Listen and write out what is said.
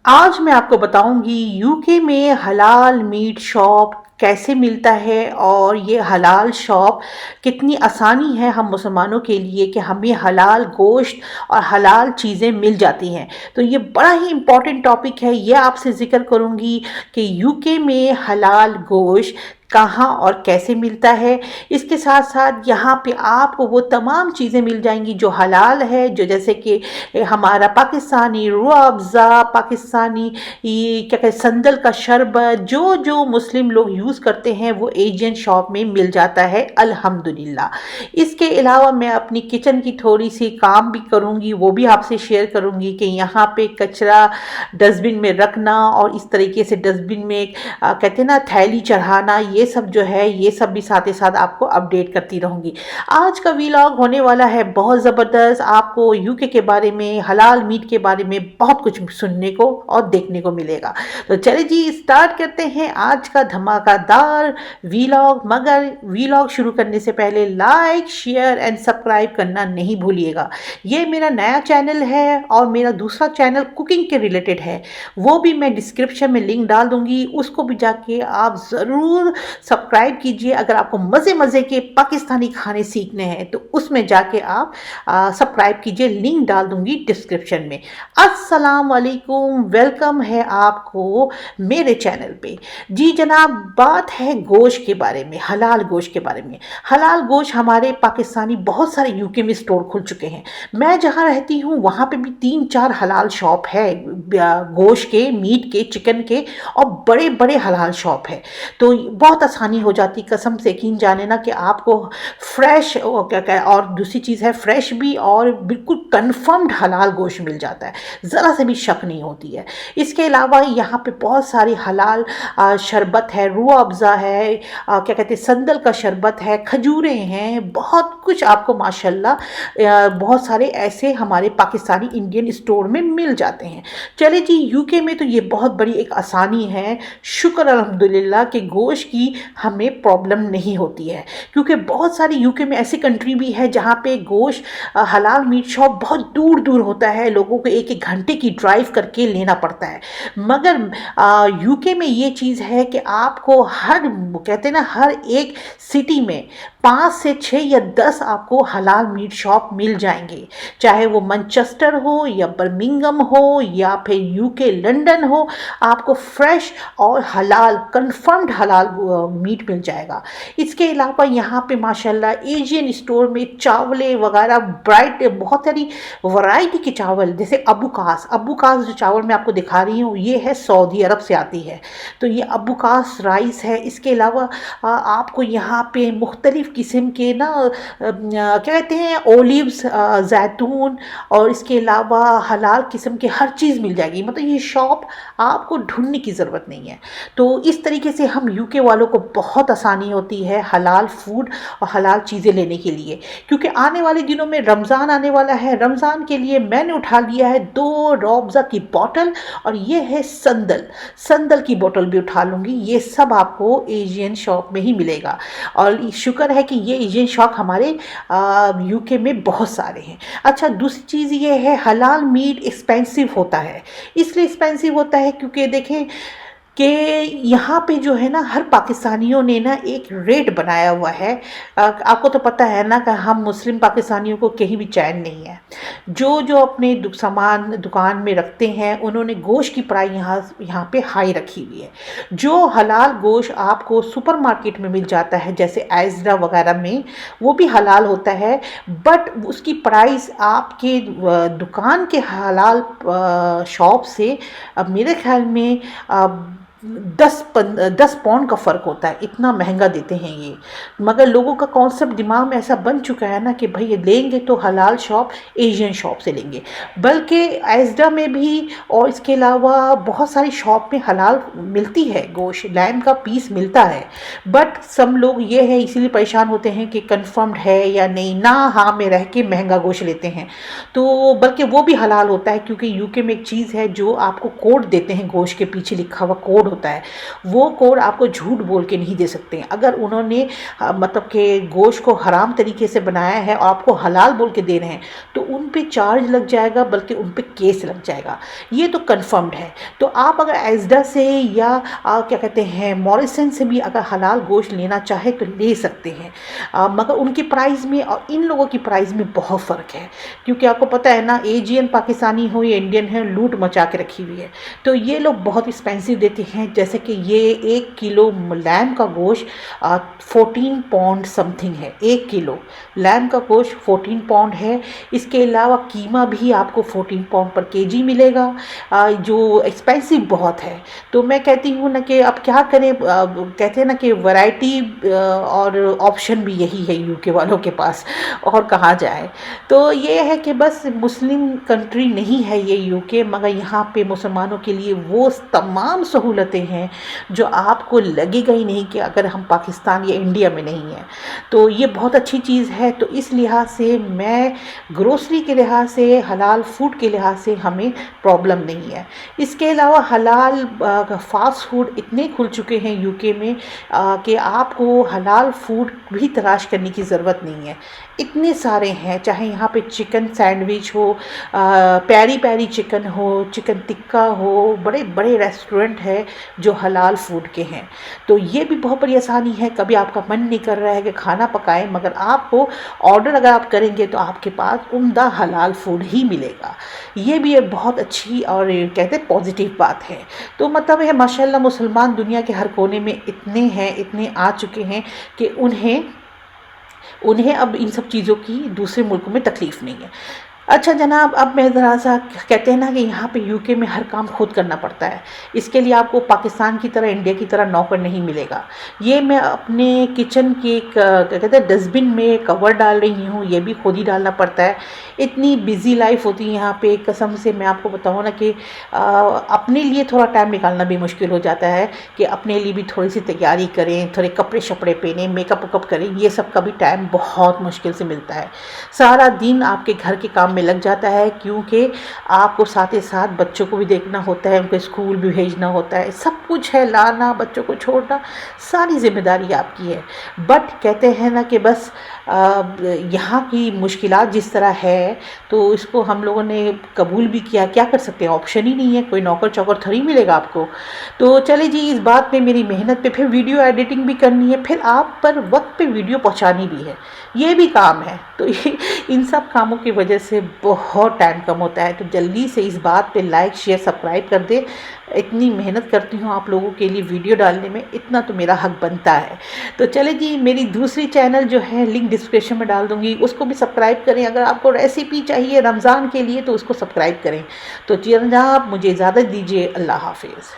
आज मैं आपको बताऊंगी यूके में हलाल मीट शॉप कैसे मिलता है और ये हलाल शॉप कितनी आसानी है हम मुसलमानों के लिए कि हमें हलाल गोश्त और हलाल चीज़ें मिल जाती हैं। तो ये बड़ा ही इम्पॉर्टेंट टॉपिक है। ये आपसे ज़िक्र करूंगी कि यूके में हलाल गोश्त कहाँ और कैसे मिलता है। इसके साथ साथ यहाँ पे आपको वो तमाम चीज़ें मिल जाएंगी जो हलाल है, जो जैसे कि हमारा पाकिस्तानी रूह अफ़ज़ा, पाकिस्तानी ये क्या कहते संदल का शरबत, जो जो मुस्लिम लोग यूज़ करते हैं वो एशियन शॉप में मिल जाता है अल्हम्दुलिल्लाह। इसके अलावा मैं अपनी किचन की थोड़ी सी काम भी करूँगी, वो भी आपसे शेयर करूँगी कि यहाँ पे कचरा डस्टबिन में रखना और इस तरीके से डस्टबिन में कहते हैं ना थैली चढ़ाना, ये सब जो है ये सब भी साथ ही साथ आपको अपडेट करती रहूँगी। आज का वीलॉग होने वाला है बहुत ज़बरदस्त। आपको यूके के बारे में, हलाल मीट के बारे में बहुत कुछ सुनने को और देखने को मिलेगा। तो चलिए जी स्टार्ट करते हैं आज का धमाकेदार वीलॉग। मगर वीलॉग शुरू करने से पहले लाइक शेयर एंड सब्सक्राइब करना नहीं भूलिएगा। ये मेरा नया चैनल है और मेरा दूसरा चैनल कुकिंग के रिलेटेड है, वो भी मैं डिस्क्रिप्शन में लिंक डाल दूंगी, उसको भी जाके आप ज़रूर सब्सक्राइब कीजिए। अगर आपको मज़े मज़े के पाकिस्तानी खाने सीखने हैं तो उसमें जाके आप सब्सक्राइब कीजिए, लिंक डाल दूंगी डिस्क्रिप्शन में। अस्सलाम वालेकुम, वेलकम है आपको मेरे चैनल पे। जी जनाब, बात है गोश्त के बारे में, हलाल गोश्त के बारे में। हलाल गोश्त हमारे पाकिस्तानी बहुत सारे यूके में स्टोर खुल चुके हैं। मैं जहाँ रहती हूँ वहाँ पे भी 3-4 हलाल शॉप है, गोश्त के, मीट के, चिकन के, और बड़े बड़े हलाल शॉप है। तो बहुत आसानी हो जाती, कसम से यकीन जाने ना कि आपको फ्रेश और दूसरी चीज़ है फ्रेश भी और बिल्कुल कंफर्म्ड हलाल गोश्त मिल जाता है, ज़रा से भी शक नहीं होती है। इसके अलावा यहाँ पे बहुत सारी हलाल शरबत है, रूह अफ़ज़ा है, क्या कहते हैं संदल का शरबत है, खजूरें हैं, बहुत कुछ आपको माशाल्लाह बहुत सारे ऐसे हमारे पाकिस्तानी इंडियन स्टोर में मिल जाते हैं। चले जी, यूके में तो ये बहुत बड़ी एक आसानी है, शुक्र अल्हम्दुलिल्लाह कि गोश्त की हमें प्रॉब्लम नहीं होती है। क्योंकि बहुत सारी यूके में ऐसी कंट्री भी है जहाँ पे गोश्त हलाल मीट शॉप बहुत दूर दूर होता है, लोगों को 1-1 घंटे की ड्राइव करके लेना पड़ता है। मगर यूके में ये चीज़ है कि आपको हर, कहते हैं ना, हर एक सिटी में 5 से 6 या 10 आपको हलाल मीट शॉप मिल जाएंगे, चाहे वो मैनचेस्टर हो या बर्मिंघम हो या फिर यूके लंदन हो, आपको फ्रेश और हलाल कंफर्म्ड हलाल मीट मिल जाएगा। इसके अलावा यहाँ पे माशाल्लाह एशियन स्टोर में चावलें वगैरह ब्राइट, बहुत सारी वैरायटी के चावल, जैसे अबूकास जो चावल मैं आपको दिखा रही हूँ ये है सऊदी अरब से आती है, तो ये अबूकास राइस है। इसके अलावा आपको यहाँ पे मुख्तलिफ़ किस्म के ना क्या कहते हैं ओलिव्स, जैतून, और इसके अलावा हलाल किस्म के हर चीज़ मिल जाएगी। मतलब ये शॉप आपको ढूंढने की ज़रूरत नहीं है। तो इस तरीके से हम यूके वालों को बहुत आसानी होती है हलाल फूड और हलाल चीज़ें लेने के लिए। क्योंकि आने वाले दिनों में रमज़ान आने वाला है, रमज़ान के लिए मैंने उठा लिया है 2 रूह अफ़ज़ा की बोतल, और ये है संदल की बोतल भी उठा लूँगी। ये सब आपको एशियन शॉप में ही मिलेगा और शुक्र है कि ये एशियन शॉप हमारे यूके में बहुत सारे हैं। अच्छा, दूसरी चीज़ ये है हलाल मीट एक्सपेंसिव होता है। इसलिए एक्सपेंसिव होता है क्योंकि देखें कि यहाँ पे जो है ना हर पाकिस्तानियों ने ना एक रेट बनाया हुआ है। आपको तो पता है ना कि हम मुस्लिम पाकिस्तानियों को कहीं भी चैन नहीं है। जो जो अपने सामान दुकान में रखते हैं उन्होंने गोश्त की प्राइस यहाँ पे हाई रखी हुई है। जो हलाल गोश्त आपको सुपरमार्केट में मिल जाता है जैसे आइज़रा वगैरह में, वो भी हलाल होता है, बट उसकी प्राइस आपके दुकान के हलाल शॉप से मेरे ख्याल में 10 पाउंड का फ़र्क होता है। इतना महंगा देते हैं ये। मगर लोगों का कॉन्सेप्ट दिमाग में ऐसा बन चुका है ना कि भाई ये लेंगे तो हलाल शॉप एशियन शॉप से लेंगे। बल्कि आइज़रा में भी और इसके अलावा बहुत सारी शॉप में हलाल मिलती है, गोश्त लैम का पीस मिलता है, बट सब लोग ये है इसीलिए परेशान होते हैं कि कंफर्म्ड है या नहीं, ना हाँ में रह के महंगा गोश्त लेते हैं। तो बल्कि वो भी हलाल होता है क्योंकि यूके में एक चीज़ है जो आपको कोड देते हैं, गोश्त के पीछे लिखा हुआ कोड होता है, वो कोड आपको झूठ बोल के नहीं दे सकते हैं। अगर उन्होंने मतलब कि गोश्त को हराम तरीके से बनाया है और आपको हलाल बोल के दे रहे हैं, तो उन पे चार्ज लग जाएगा, बल्कि उन पे केस लग जाएगा। ये तो कन्फर्म्ड है। तो आप अगर एजडा से या क्या कहते हैं मॉरिसन से भी अगर हलाल गोश्त लेना चाहे तो ले सकते हैं, मगर उनकी प्राइस में और इन लोगों की प्राइस में बहुत फ़र्क है। क्योंकि आपको पता है ना, एजियन पाकिस्तानी हो या इंडियन है, लूट मचा के रखी हुई है। तो ये लोग बहुत एक्सपेंसिव देते हैं। जैसे कि ये 1 किलो लैम का गोश्त 14 पाउंड समथिंग है। 1 किलो लैम का गोश्त 14 पाउंड है। इसके अलावा कीमा भी आपको 14 पाउंड पर केजी मिलेगा, जो एक्सपेंसिव बहुत है। तो मैं कहती हूँ ना कि अब क्या करें, कहते हैं ना कि वैरायटी और ऑप्शन भी यही है यूके वालों के पास, और कहाँ जाए। तो ये है कि बस मुस्लिम कंट्री नहीं है ये यूके, मगर यहाँ पे मुसलमानों के लिए वो तमाम सहूलतें हैं जो आपको लगेगा ही नहीं कि अगर हम पाकिस्तान या इंडिया में नहीं हैं। तो ये बहुत अच्छी चीज़ है। तो इस लिहाज से मैं ग्रोसरी के लिहाज से, हलाल फूड के लिहाज से हमें प्रॉब्लम नहीं है। इसके अलावा हलाल फास्ट फूड इतने खुल चुके हैं यूके में कि आपको हलाल फूड भी तलाश करने की ज़रूरत नहीं है। इतने सारे हैं, चाहे यहाँ पे चिकन सैंडविच हो, पैरी पैरी चिकन हो, चिकन टिक्का हो, बड़े बड़े रेस्टोरेंट है जो हलाल फूड के हैं। तो ये भी बहुत बड़ी आसानी है। कभी आपका मन नहीं कर रहा है कि खाना पकाएं, मगर आपको ऑर्डर अगर आप करेंगे तो आपके पास उम्दा हलाल फूड ही मिलेगा। ये भी एक बहुत अच्छी और कहते हैं पॉजिटिव बात है। तो मतलब है माशाल्लाह, मुसलमान दुनिया के हर कोने में इतने हैं, इतने आ चुके हैं कि उन्हें अब इन सब चीज़ों की दूसरे मुल्कों में तकलीफ़ नहीं है। अच्छा जनाब, अब मैं ज़रा सा, कहते हैं ना कि यहाँ पे यूके में हर काम खुद करना पड़ता है। इसके लिए आपको पाकिस्तान की तरह, इंडिया की तरह नौकर नहीं मिलेगा। ये मैं अपने किचन के क्या कहते हैं डस्टबिन में कवर डाल रही हूँ, ये भी खुद ही डालना पड़ता है। इतनी बिज़ी लाइफ होती है यहाँ पे, कसम से मैं आपको बताऊँ ना कि अपने लिए थोड़ा टाइम निकालना भी मुश्किल हो जाता है कि अपने लिए भी थोड़ी सी तैयारी करें, थोड़े कपड़े शपड़े पहने, मेकअप वेकअप करें। ये सब का भी टाइम बहुत मुश्किल से मिलता है। सारा दिन आपके घर के काम में लग जाता है, क्योंकि आपको साथ ही साथ बच्चों को भी देखना होता है, उनको स्कूल भी भेजना होता है, सब कुछ है, लाना, बच्चों को छोड़ना, सारी जिम्मेदारी आपकी है। बट कहते हैं ना कि बस यहाँ की मुश्किलात जिस तरह है, तो इसको हम लोगों ने कबूल भी किया। क्या कर सकते हैं, ऑप्शन ही नहीं है, कोई नौकर चौकर थोड़ी मिलेगा आपको। तो चले जी, इस बात पे मेरी मेहनत पे, फिर वीडियो एडिटिंग भी करनी है, फिर आप पर वक्त पे वीडियो पहुँचानी भी है, ये भी काम है। तो ये इन सब कामों की वजह से बहुत टाइम कम होता है। तो जल्दी से इस बात पे लाइक शेयर सब्सक्राइब कर दे। इतनी मेहनत करती हूँ आप लोगों के लिए वीडियो डालने में, इतना तो मेरा हक बनता है। तो चले जी, मेरी दूसरी चैनल जो है लिंक डिस्क्रिप्शन में डाल दूँगी, उसको भी सब्सक्राइब करें। अगर आपको रेसिपी चाहिए रमज़ान के लिए तो उसको सब्सक्राइब करें। तो जी जनाब, मुझे इजाज़त दीजिए। अल्लाह हाफिज़।